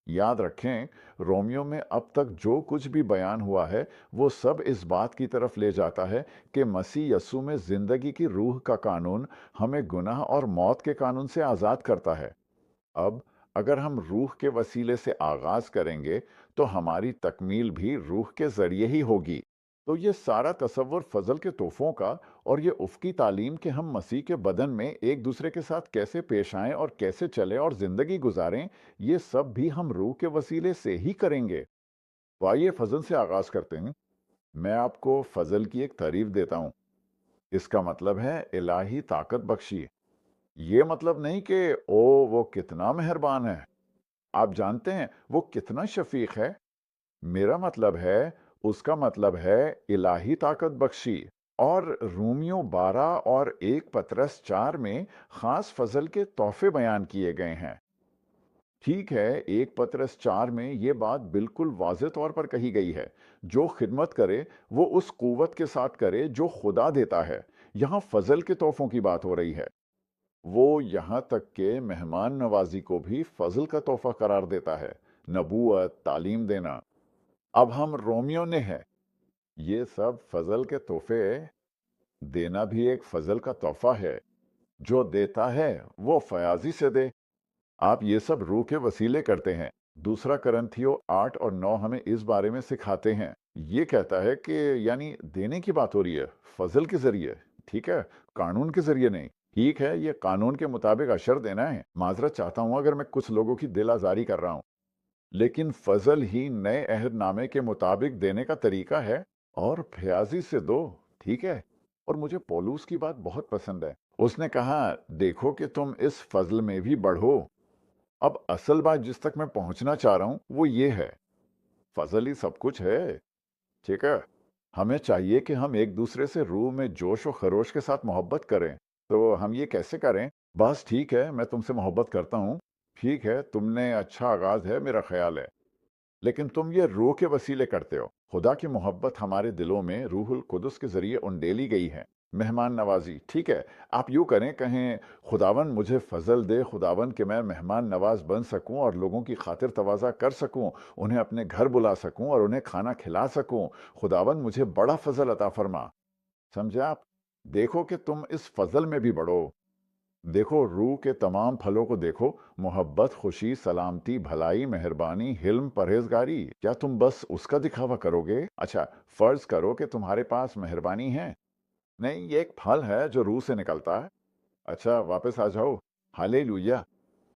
याद रखें, रोमियो में अब तक जो कुछ भी बयान हुआ है, वो सब इस बात की तरफ ले जाता है कि मसीह यस्सु में जिंदगी की रूह का कानून हमें गुनाह और मौत के कानून से आज़ाद करता है। अब अगर हम रूह के वसीले से आगाज करेंगे, तो हमारी तकमील भी रूह के जरिए ही होगी। तो ये सारा तसव्वुर फजल के तोहफों का और ये उफ़की तालीम कि हम मसीह के बदन में एक दूसरे के साथ कैसे पेश आएं और कैसे चलें और जिंदगी गुजारें, ये सब भी हम रूह के वसीले से ही करेंगे। तो आइए फजल से आगाज करते हैं। मैं आपको फजल की एक तारीफ देता हूँ। इसका मतलब है इलाही ताकत बख्शी। ये मतलब नहीं कि ओ वो कितना मेहरबान है, आप जानते हैं वो कितना शफीक है। मेरा मतलब है, उसका मतलब है इलाही ताकत बख्शी। और रोमियो 12 और 1 पतरस 4 में खास फजल के तोहफे बयान किए गए हैं। ठीक है, 1 पतरस 4 में ये बात बिल्कुल वाज़ेह तौर पर कही गई है, जो खिदमत करे वो उस कुव्वत के साथ करे जो खुदा देता है। यहाँ फजल के तोहफों की बात हो रही है। वो यहाँ तक के मेहमान नवाजी को भी फजल का तोहफा करार देता है, नबूवत, तालीम देना। अब हम रोमियो ने हैं, ये सब फजल के तोहफे। देना भी एक फजल का तोहफा है। जो देता है वो फयाजी से दे। आप ये सब रूह के वसीले करते हैं। दूसरा करंथियो 8 और 9 हमें इस बारे में सिखाते हैं। ये कहता है कि यानी देने की बात हो रही है, फजल के जरिए। ठीक है, कानून के जरिए नहीं। ठीक है, ये कानून के मुताबिक अशर देना है। माजरत चाहता हूं अगर मैं कुछ लोगों की दिल आजारी कर रहा हूं, लेकिन फजल ही नए अहदनामे के मुताबिक देने का तरीका है। और फयाजी से दो। ठीक है। और मुझे पौलुस की बात बहुत पसंद है। उसने कहा, देखो कि तुम इस फजल में भी बढ़ो। अब असल बात जिस तक मैं पहुंचना चाह रहा हूं वो ये है, फजल ही सब कुछ है। ठीक है। हमें चाहिए कि हम एक दूसरे से रूह में जोश और खरोश के साथ मोहब्बत करें। तो हम ये कैसे करें? बस ठीक है, मैं तुमसे मोहब्बत करता हूँ। ठीक है, तुमने अच्छा आगाज है मेरा ख्याल है। लेकिन तुम ये रूह के वसीले करते हो। खुदा की मोहब्बत हमारे दिलों में रूहुल कुदस के जरिए उंडेली गई है। मेहमान नवाजी, ठीक है। आप यूं करें, कहें, खुदावन मुझे फजल दे खुदावन कि मैं मेहमान नवाज बन सकूं और लोगों की खातिर तवाज़ा कर सकूं, उन्हें अपने घर बुला सकूं और उन्हें खाना खिला सकूं। खुदावन मुझे बड़ा फजल अता फरमा। समझे आप? देखो कि तुम इस फजल में भी बढ़ो। देखो, रूह के तमाम फलों को देखो। मोहब्बत, खुशी, सलामती, भलाई, मेहरबानी, हिल्म, परहेजगारी। क्या तुम बस उसका दिखावा करोगे? अच्छा, फर्ज करो कि तुम्हारे पास मेहरबानी है। नहीं, ये एक फल है जो रूह से निकलता है। अच्छा, वापस आ जाओ। हालेलुया।